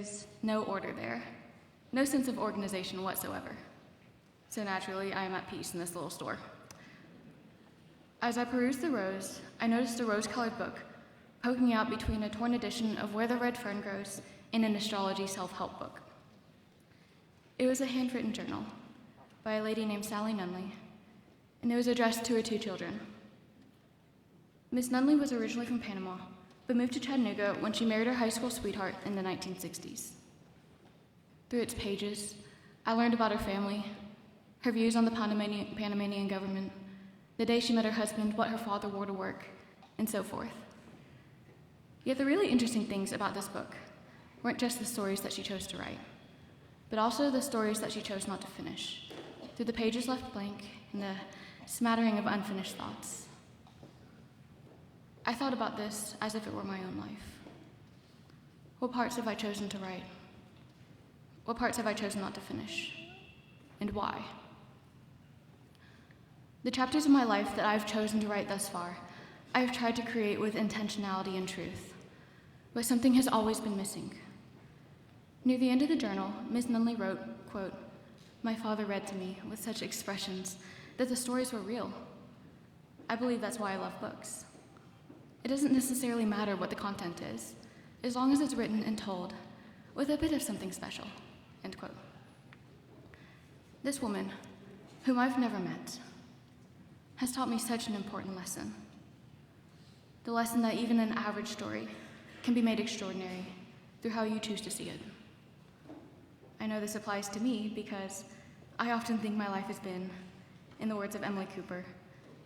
is no order there, no sense of organization whatsoever. So naturally, I am at peace in this little store. As I perused the rows, I noticed a rose-colored book poking out between a torn edition of Where the Red Fern Grows and an astrology self-help book. It was a handwritten journal by a lady named Sally Nunley, and it was addressed to her 2 children. Miss Nunley was originally from Panama, but moved to Chattanooga when she married her high school sweetheart in the 1960s. Through its pages, I learned about her family, her views on the Panamanian government, the day she met her husband, what her father wore to work, and so forth. Yet the really interesting things about this book weren't just the stories that she chose to write, but also the stories that she chose not to finish, through the pages left blank and the smattering of unfinished thoughts. I thought about this as if it were my own life. What parts have I chosen to write? What parts have I chosen not to finish? And why? The chapters of my life that I've chosen to write thus far, I have tried to create with intentionality and truth, but something has always been missing. Near the end of the journal, Ms. Nunley wrote, quote, "My father read to me with such expressions that the stories were real. I believe that's why I love books. It doesn't necessarily matter what the content is, as long as it's written and told with a bit of something special," end quote. This woman, whom I've never met, has taught me such an important lesson. The lesson that even an average story can be made extraordinary through how you choose to see it. I know this applies to me because I often think my life has been, in the words of Emily Cooper,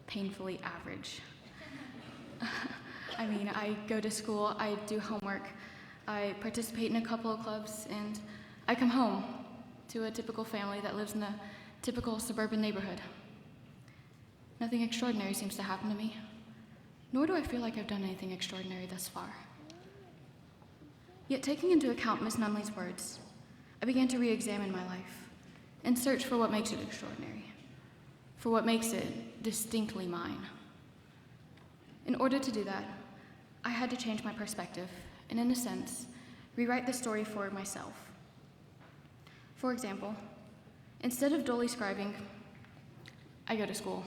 painfully average. I mean, I go to school, I do homework, I participate in a couple of clubs, and I come home to a typical family that lives in a typical suburban neighborhood. Nothing extraordinary seems to happen to me, nor do I feel like I've done anything extraordinary thus far. Yet taking into account Miss Nunley's words, I began to re-examine my life and search for what makes it extraordinary, for what makes it distinctly mine. In order to do that, I had to change my perspective and, in a sense, rewrite the story for myself. For example, instead of dully scribing, "I go to school,"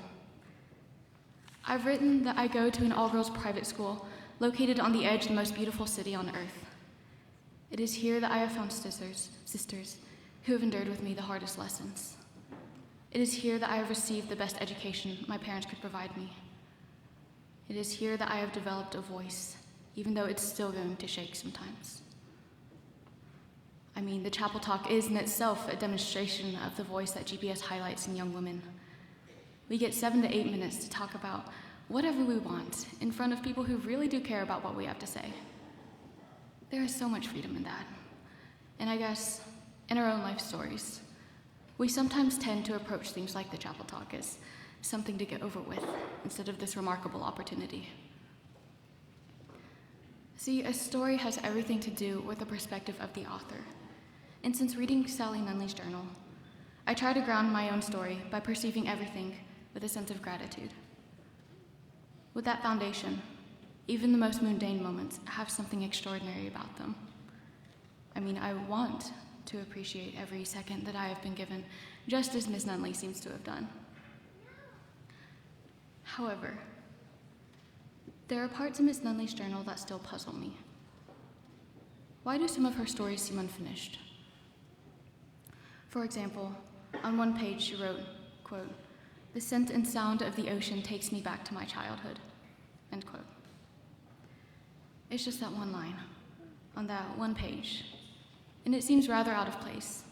I've written that I go to an all-girls private school located on the edge of the most beautiful city on earth. It is here that I have found sisters who have endured with me the hardest lessons. It is here that I have received the best education my parents could provide me. It is here that I have developed a voice, even though it's still going to shake sometimes. I mean, the chapel talk is in itself a demonstration of the voice that GPS highlights in young women. We get 7 to 8 minutes to talk about whatever we want in front of people who really do care about what we have to say. There is so much freedom in that. And I guess, in our own life stories, we sometimes tend to approach things like the chapel talk as something to get over with instead of this remarkable opportunity. See, a story has everything to do with the perspective of the author. And since reading Sally Nunley's journal, I try to ground my own story by perceiving everything with a sense of gratitude. With that foundation, even the most mundane moments have something extraordinary about them. I mean, I want to appreciate every second that I have been given, just as Ms. Nunley seems to have done. However, there are parts of Ms. Nunley's journal that still puzzle me. Why do some of her stories seem unfinished? For example, on one page she wrote, quote, "The scent and sound of the ocean takes me back to my childhood," end quote. It's just that one line, on that one page, and it seems rather out of place.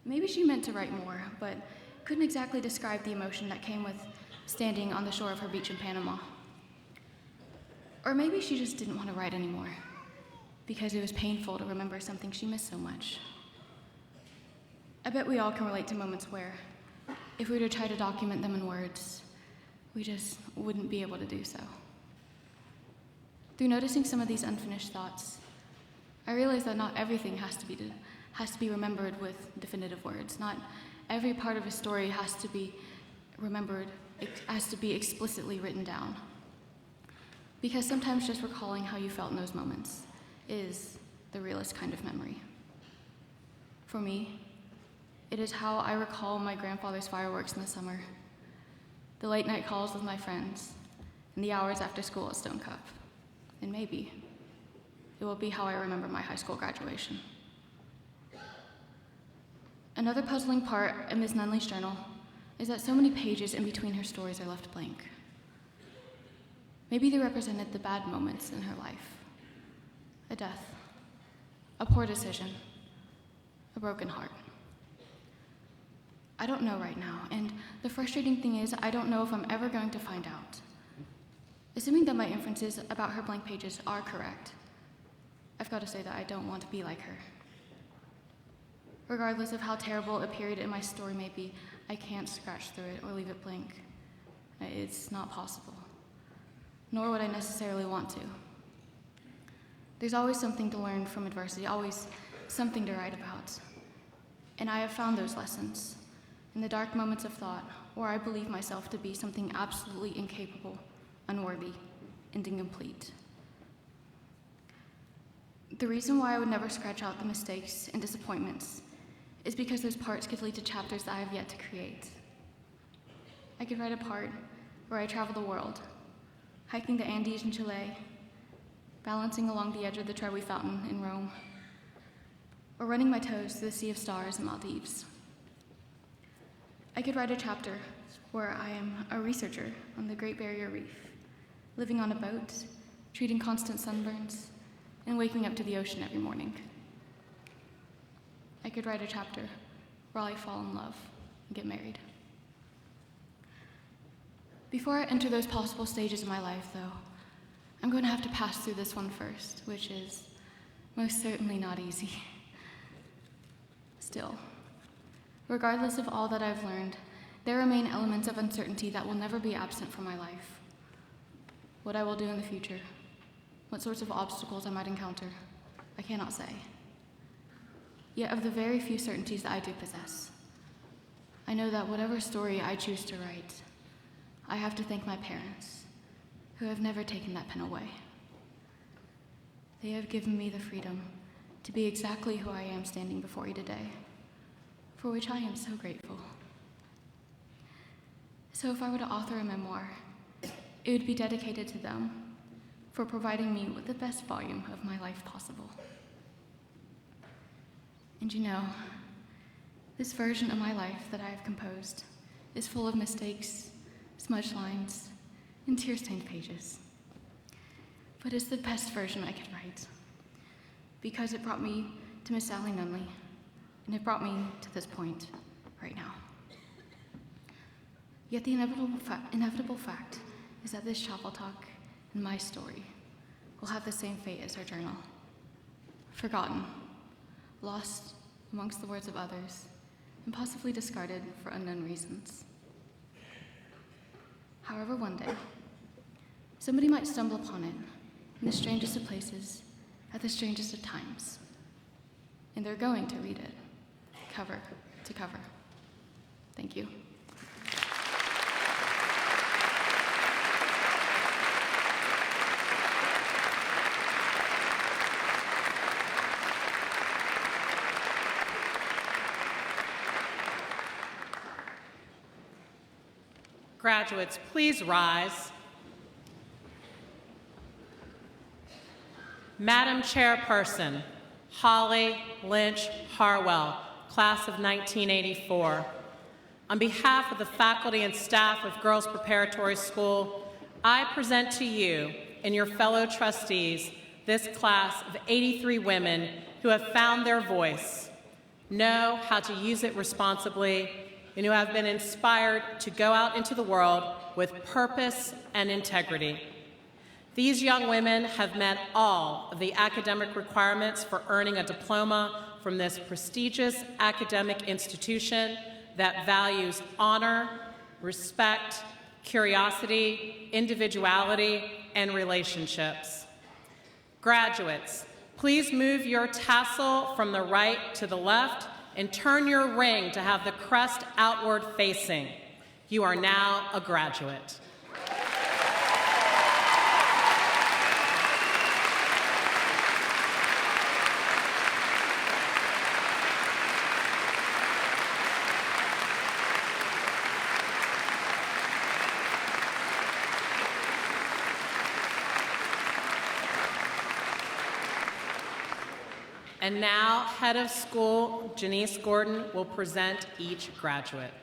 Maybe she meant to write more, but couldn't exactly describe the emotion that came with standing on the shore of her beach in Panama. Or maybe she just didn't want to write anymore, because it was painful to remember something she missed so much. I bet we all can relate to moments where, if we were to try to document them in words, we just wouldn't be able to do so. Through noticing some of these unfinished thoughts, I realized that not everything has to be remembered with definitive words. Not every part of a story has to be remembered, has to be explicitly written down. Because sometimes just recalling how you felt in those moments is the realest kind of memory. For me, it is how I recall my grandfather's fireworks in the summer, the late night calls with my friends, and the hours after school at Stone Cup. And maybe it will be how I remember my high school graduation. Another puzzling part of Miss Nunley's journal is that so many pages in between her stories are left blank. Maybe they represented the bad moments in her life. A death, a poor decision, a broken heart. I don't know right now, and the frustrating thing is I don't know if I'm ever going to find out. Assuming that my inferences about her blank pages are correct, I've got to say that I don't want to be like her. Regardless of how terrible a period in my story may be, I can't scratch through it or leave it blank. It's not possible, nor would I necessarily want to. There's always something to learn from adversity, always something to write about. And I have found those lessons in the dark moments of thought where I believe myself to be something absolutely incapable, unworthy, and incomplete. The reason why I would never scratch out the mistakes and disappointments is because those parts could lead to chapters that I have yet to create. I could write a part where I travel the world, hiking the Andes in Chile, balancing along the edge of the Trevi Fountain in Rome, or running my toes through the Sea of Stars in Maldives. I could write a chapter where I am a researcher on the Great Barrier Reef, living on a boat, treating constant sunburns, and waking up to the ocean every morning. I could write a chapter where I fall in love and get married. Before I enter those possible stages of my life, though, I'm going to have to pass through this one first, which is most certainly not easy. Still, regardless of all that I've learned, there remain elements of uncertainty that will never be absent from my life. What I will do in the future, what sorts of obstacles I might encounter, I cannot say. Yet of the very few certainties that I do possess, I know that whatever story I choose to write, I have to thank my parents, who have never taken that pen away. They have given me the freedom to be exactly who I am standing before you today, for which I am so grateful. So if I were to author a memoir, it would be dedicated to them for providing me with the best volume of my life possible. And you know, this version of my life that I have composed is full of mistakes, smudged lines, and tear-stained pages. But it's the best version I could write, because it brought me to Miss Sally Nunley, and it brought me to this point right now. Yet the inevitable fact is that this travel talk and my story will have the same fate as our journal. Forgotten, lost amongst the words of others, and possibly discarded for unknown reasons. However, one day, somebody might stumble upon it in the strangest of places, at the strangest of times, and they're going to read it, cover to cover. Thank you. Graduates, please rise. Madam Chairperson, Holly Lynch Harwell, class of 1984. On behalf of the faculty and staff of Girls Preparatory School, I present to you and your fellow trustees this class of 83 women who have found their voice, know how to use it responsibly, and who have been inspired to go out into the world with purpose and integrity. These young women have met all of the academic requirements for earning a diploma from this prestigious academic institution that values honor, respect, curiosity, individuality, and relationships. Graduates, please move your tassel from the right to the left and turn your ring to have the crest outward facing. You are now a graduate. And now, Head of School Janice Gordon will present each graduate.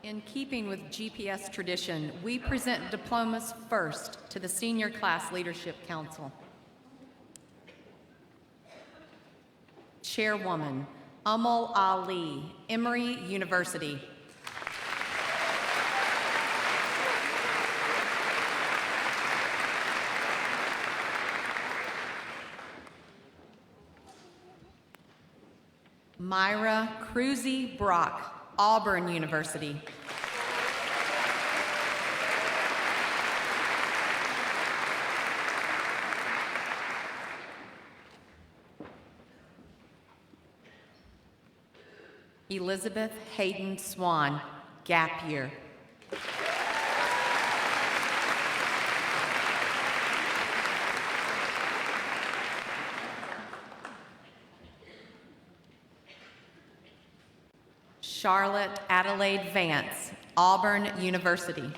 In keeping with GPS tradition, we present diplomas first to the Senior Class Leadership Council. Chairwoman, Amal Ali, Emory University. Myra Cruzy Brock, Auburn University. Elizabeth Hayden Swan, Gap Year. Charlotte Adelaide Vance, Auburn University.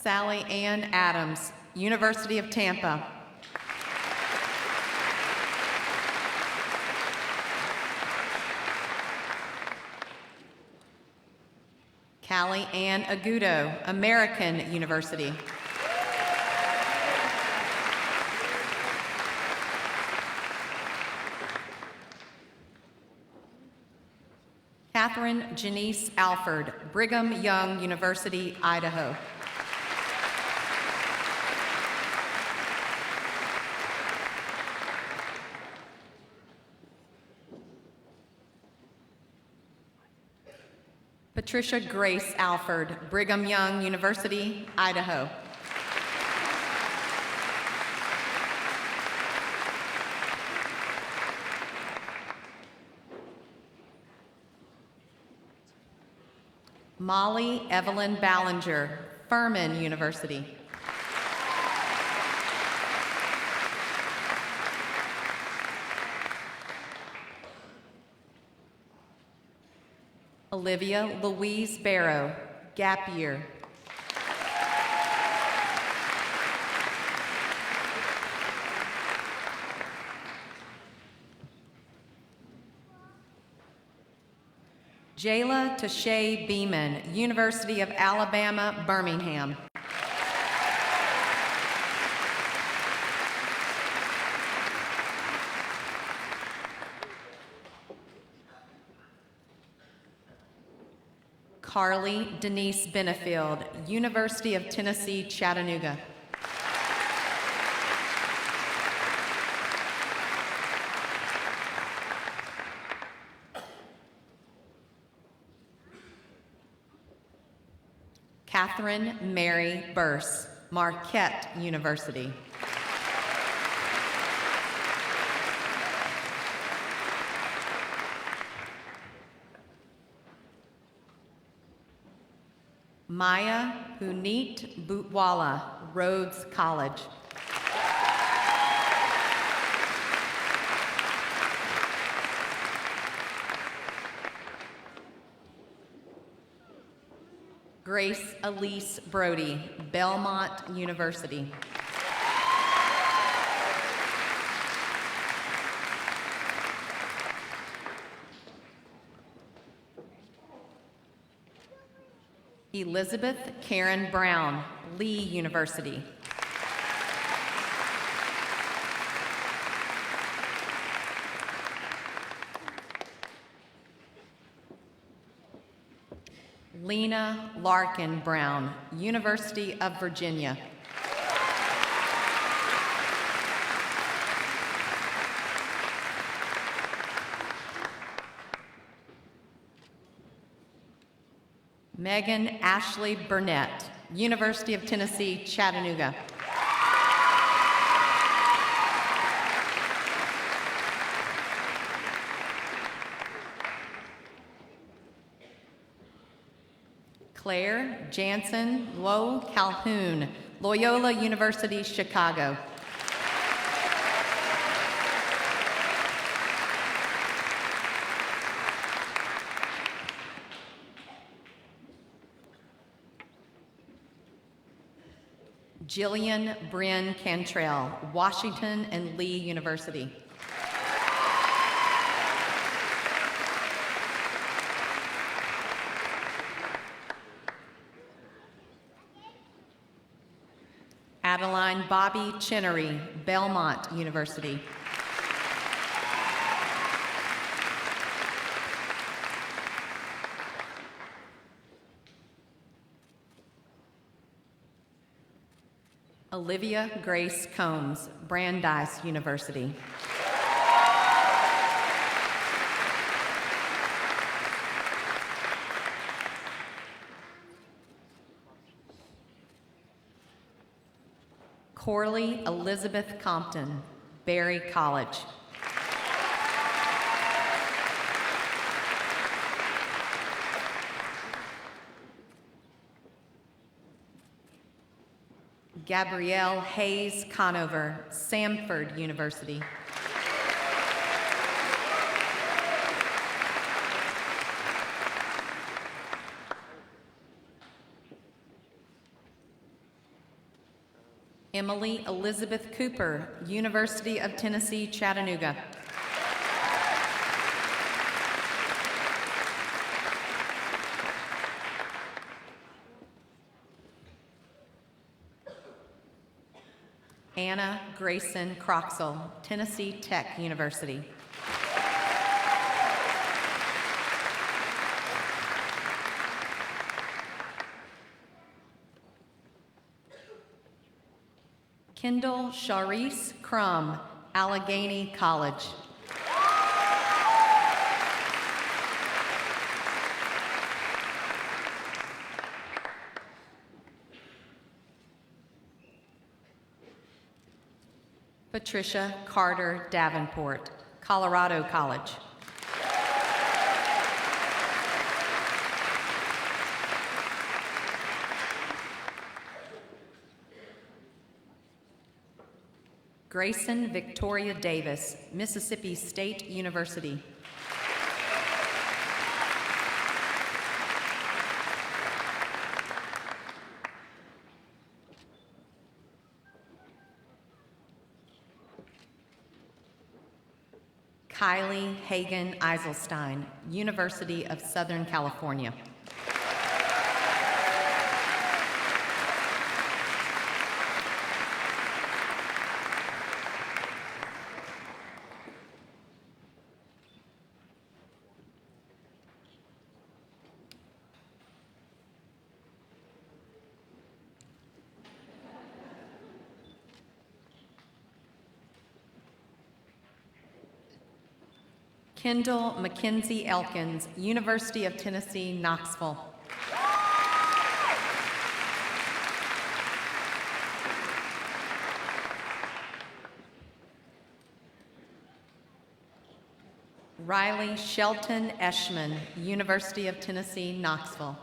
Sally Ann Adams, University of Tampa. Callie Ann Agudo, American University. Catherine Janice Alford, Brigham Young University, Idaho. Patricia Grace Alford, Brigham Young University, Idaho. Molly Evelyn Ballinger, Furman University. Olivia Louise Barrow, Gap Year. Jayla Tashay Beeman, University of Alabama, Birmingham. Carly Denise Benefield, University of Tennessee, Chattanooga. Catherine Mary Burse, Marquette University. Maya Puneet Butwala, Rhodes College. Grace Elise Brody, Belmont University. Elizabeth Karen Brown, Lee University. Lena Larkin Brown, University of Virginia. Megan Ashley Burnett, University of Tennessee, Chattanooga. Claire Jansen Lowe Calhoun, Loyola University, Chicago. Jillian Bryn Cantrell, Washington and Lee University. Adeline Bobby Chinnery, Belmont University. Olivia Grace Combs, Brandeis University. Corley Elizabeth Compton, Berry College. Gabrielle Hayes Conover, Samford University. Emily Elizabeth Cooper, University of Tennessee, Chattanooga. Anna Grayson Croxall, Tennessee Tech University. Kendall Sharice Crum, Allegheny College. Patricia Carter Davenport, Colorado College. Grayson Victoria Davis, Mississippi State University. Kylie Hagan Eiselstein, University of Southern California. Kendall Mackenzie Elkins, University of Tennessee, Knoxville. Riley Shelton Eschman, University of Tennessee, Knoxville.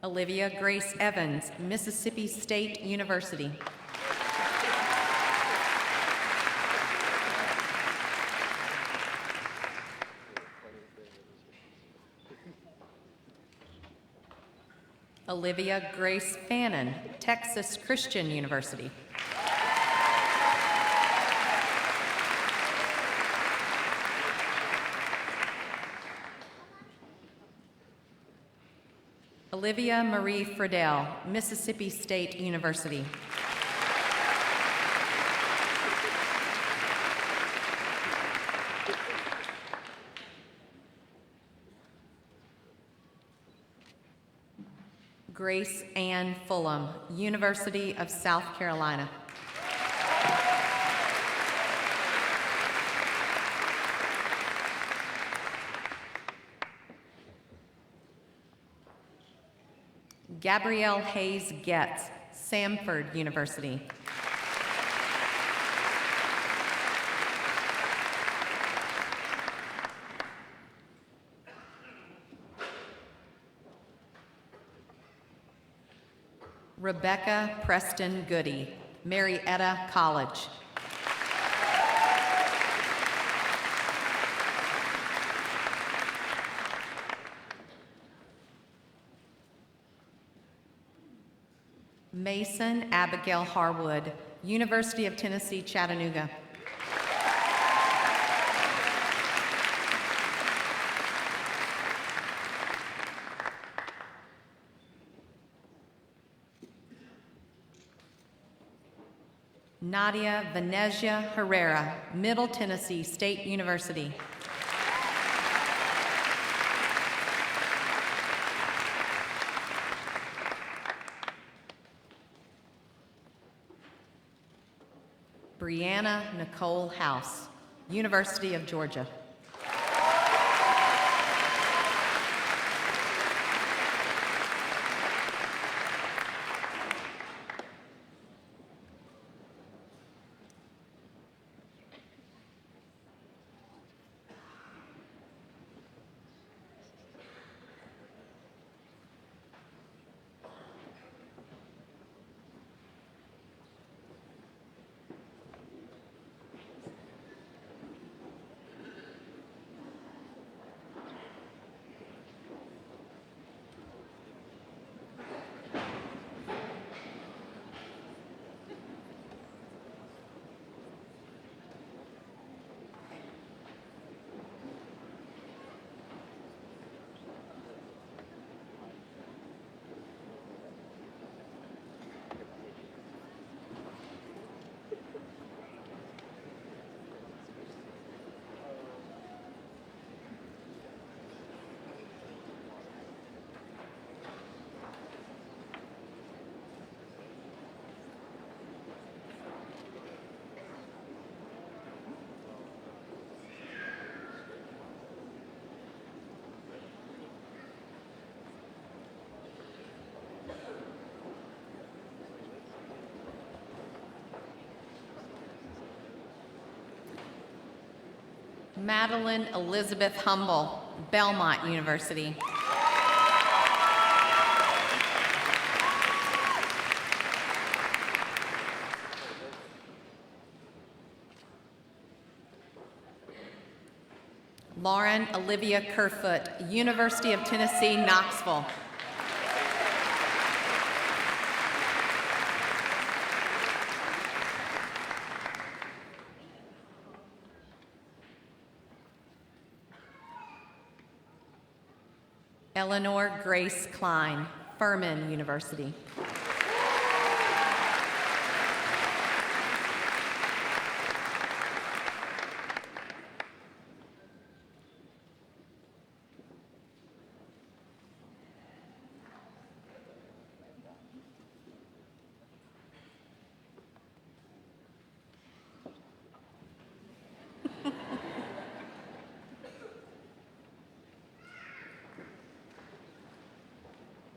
Olivia Grace Evans, Mississippi State University. Olivia Grace Fannin, Texas Christian University. Olivia Marie Friedel, Mississippi State University. Grace Ann Fulham, University of South Carolina. Gabrielle Hayes Getz, Samford University. Rebecca Preston Goody, Marietta College. Mason Abigail Harwood, University of Tennessee, Chattanooga. Nadia Venezia Herrera, Middle Tennessee State University. Brianna Nicole House, University of Georgia. Madeline Elizabeth Humble, Belmont University. Lauren Olivia Kerfoot, University of Tennessee, Knoxville. Eleanor Grace Klein, Furman University.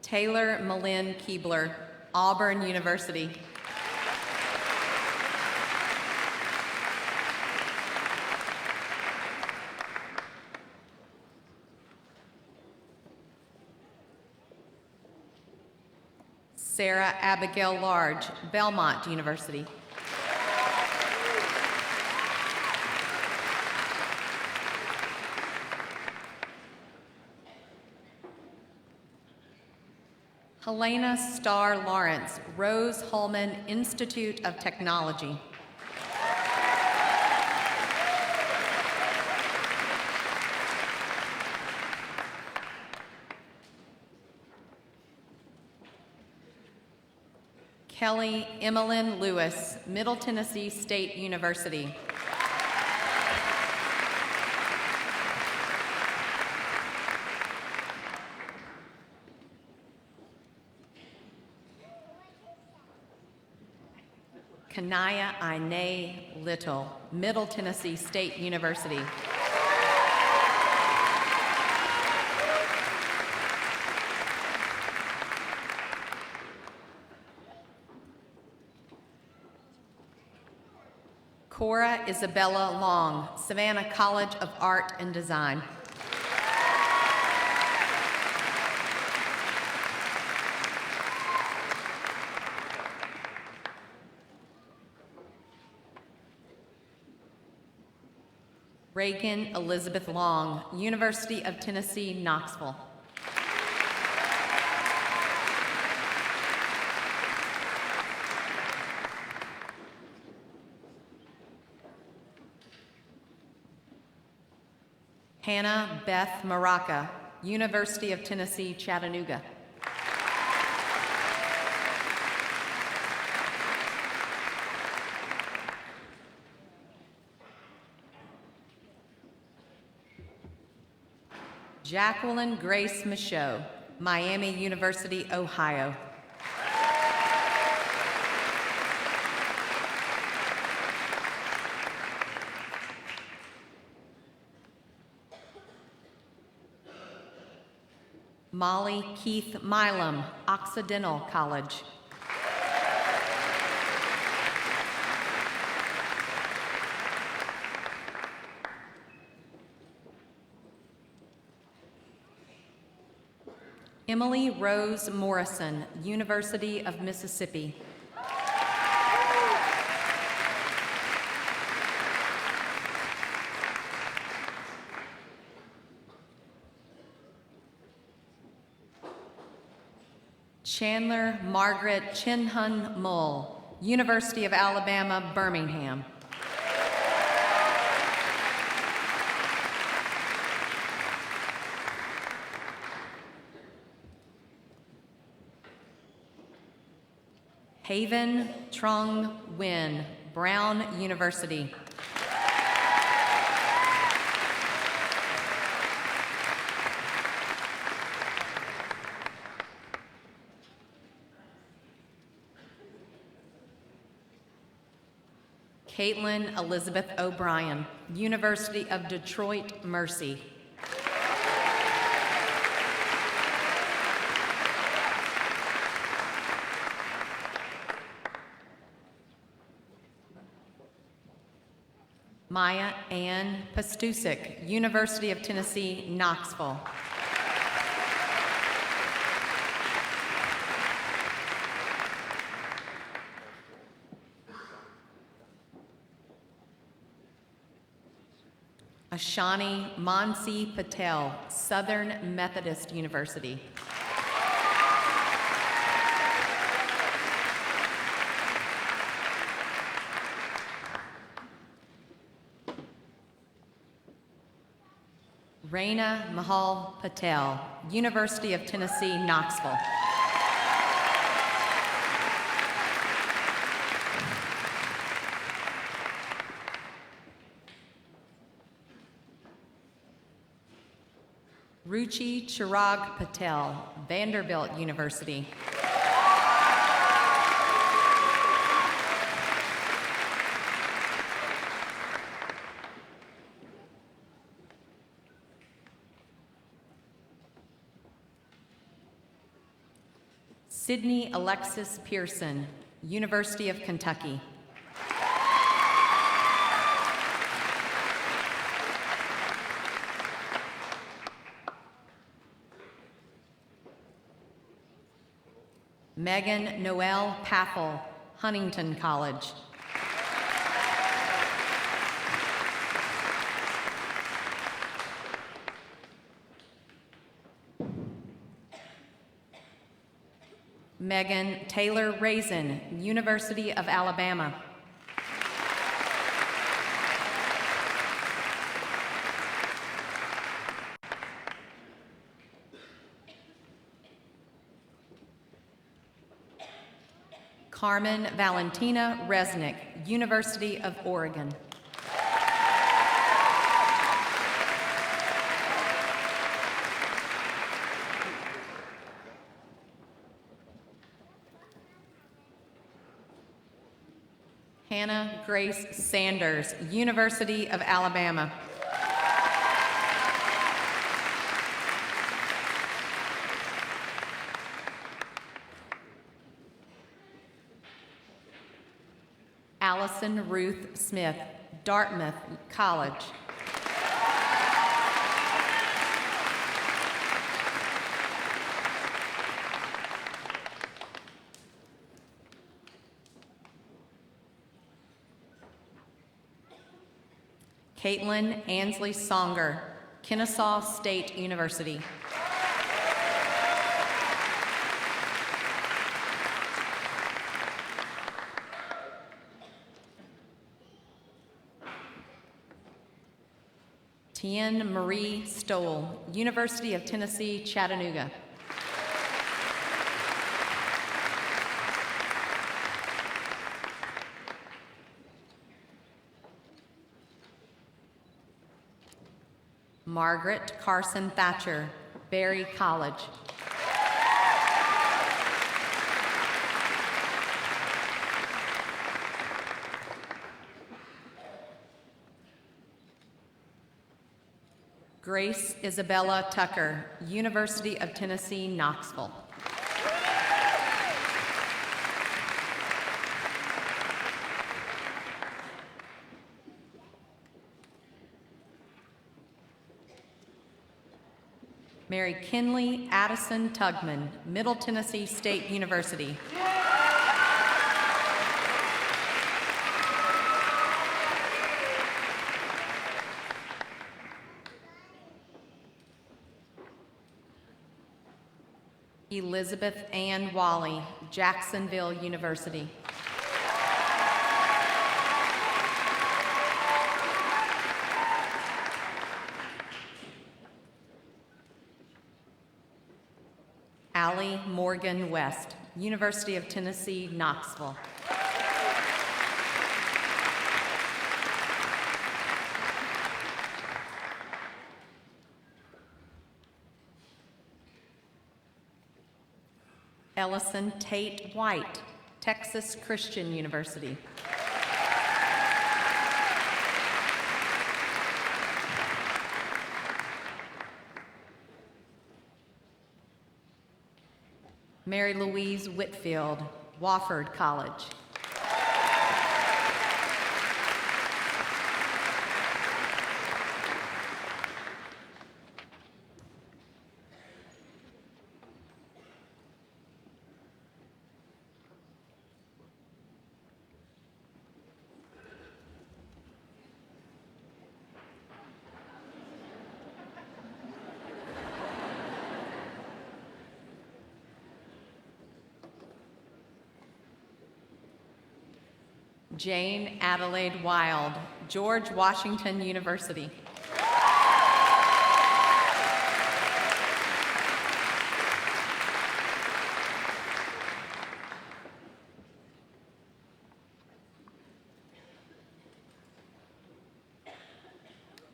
Taylor Malin Keebler, Auburn University. Sarah Abigail Large, Belmont University. Helena Starr Lawrence, Rose Holman Institute of Technology. Kelly Emmeline Lewis, Middle Tennessee State University. Kanaya Ine Little, Middle Tennessee State University. Cora Isabella Long, Savannah College of Art and Design. Reagan Elizabeth Long, University of Tennessee, Knoxville. Hannah Beth Maraca, University of Tennessee, Chattanooga. Jacqueline Grace Michaud, Miami University, Ohio. Molly Keith Milam, Occidental College. Emily Rose Morrison, University of Mississippi. Chandler Margaret Chinhun Mull, University of Alabama, Birmingham. Haven Trung Nguyen, Brown University. Caitlin Elizabeth O'Brien, University of Detroit, Mercy. Maya Ann Pastusik, University of Tennessee, Knoxville. Ashani Mansi Patel, Southern Methodist University. Raina Mahal Patel, University of Tennessee, Knoxville. Ruchi Chirag Patel, Vanderbilt University. Sydney Alexis Pearson, University of Kentucky. Megan Noel Paffel, Huntington College. Megan Taylor Raisin, University of Alabama. Carmen Valentina Resnick, University of Oregon. Hannah Grace Sanders, University of Alabama. Allison Ruth Smith, Dartmouth College. Caitlin Ansley Songer, Kennesaw State University. Tien Marie Stoll, University of Tennessee, Chattanooga. Margaret Carson Thatcher, Berry College. Grace Isabella Tucker, University of Tennessee, Knoxville. Mary Kinley Addison Tugman, Middle Tennessee State University. Elizabeth Ann Wally, Jacksonville University. Allie Morgan West, University of Tennessee, Knoxville. Ellison Tate White, Texas Christian University. Mary Louise Whitfield, Wofford College. Jane Adelaide Wild, George Washington University.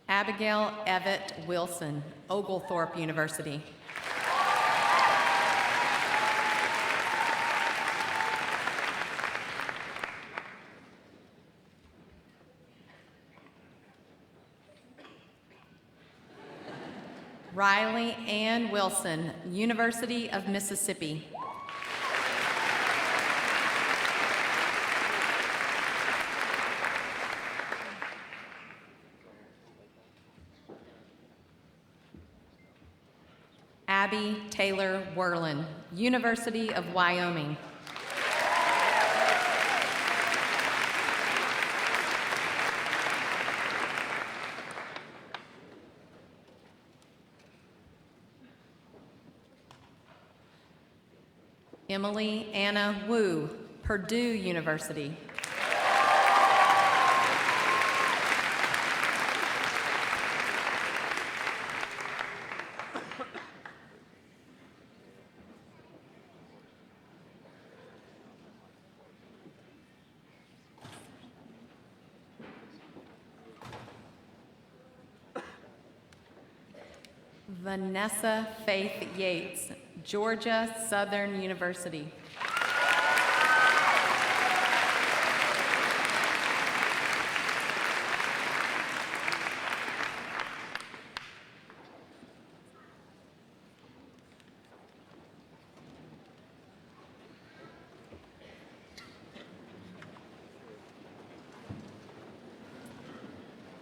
Abigail Evett Wilson, Oglethorpe University. Riley Ann Wilson, University of Mississippi. Abby Taylor Werlin, University of Wyoming. Emily Anna Wu, Purdue University. Vanessa Faith Yates, Georgia Southern University.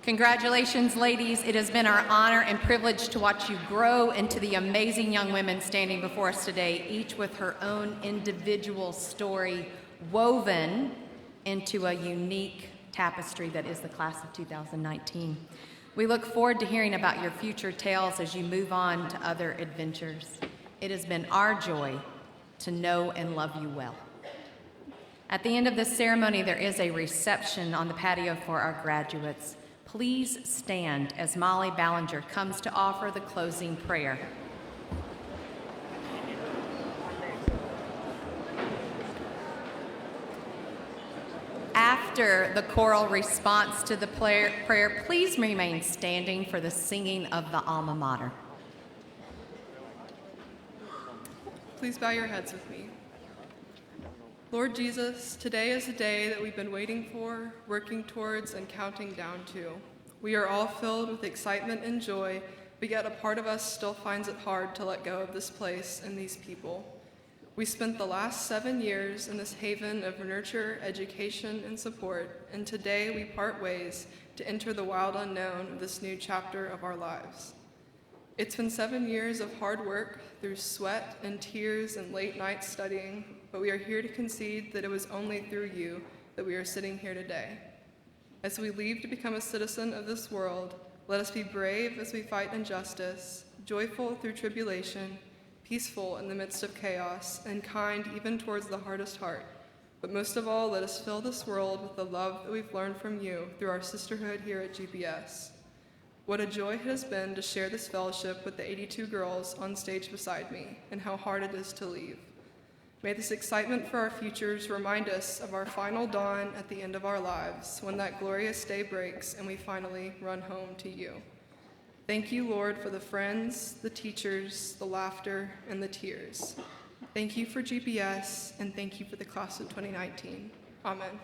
Congratulations, ladies. It has been our honor and privilege to watch you grow into the amazing young women standing before us today, each with her own individual story woven into a unique tapestry that is the class of 2019. We look forward to hearing about your future tales as you move on to other adventures. It has been our joy to know and love you well. At the end of this ceremony, there is a reception on the patio for our graduates. Please stand as Molly Ballinger comes to offer the closing prayer. After the choral response to the prayer, please remain standing for the singing of the alma mater. Please bow your heads with me. Lord Jesus, today is a day that we've been waiting for, working towards, and counting down to. We are all filled with excitement and joy, but yet a part of us still finds it hard to let go of this place and these people. We spent the last 7 years in this haven of nurture, education, and support, and today we part ways to enter the wild unknown of this new chapter of our lives. It's been 7 years of hard work through sweat and tears and late nights studying, but we are here to concede that it was only through you that we are sitting here today. As we leave to become a citizen of this world, let us be brave as we fight injustice, joyful through tribulation, peaceful in the midst of chaos, and kind even towards the hardest heart. But most of all, let us fill this world with the love that we've learned from you through our sisterhood here at GPS. What a joy it has been to share this fellowship with the 82 girls on stage beside me, and how hard it is to leave. May this excitement for our futures remind us of our final dawn at the end of our lives, when that glorious day breaks and we finally run home to you. Thank you, Lord, for the friends, the teachers, the laughter, and the tears. Thank you for GPS, and thank you for the class of 2019. Amen.